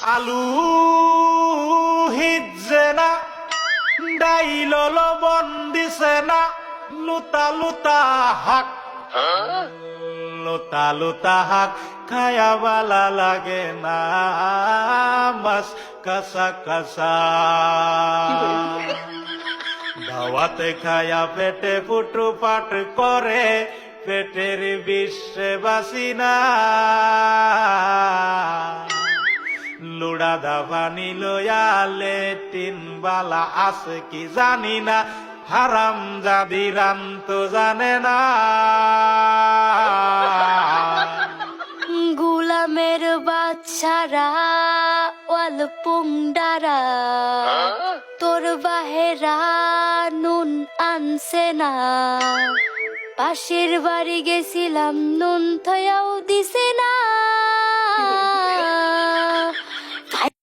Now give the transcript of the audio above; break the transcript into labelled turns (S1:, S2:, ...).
S1: আলু হিজে না ডাইল লবণ দিছে না লুতা লুতা হাক লুতা লুতা হাক খায়া বালা লাগে না মাছ কাঁচা কাঁচা দাওয়াতে খায়া পেটে ফুটু পাট করে পেটের বিশ্বে বাসি না লুড়া দাবানি লয়ালে তিন বালা আছে কি জানি না হারাম জাদিরান তো জানে না
S2: গুলামের বাচ্চারা ওয়াল পুংডারা তোর বাহেরা নুন আনছে না পাশের বাড়ি গেছিলাম নুন থয়াও দিছে না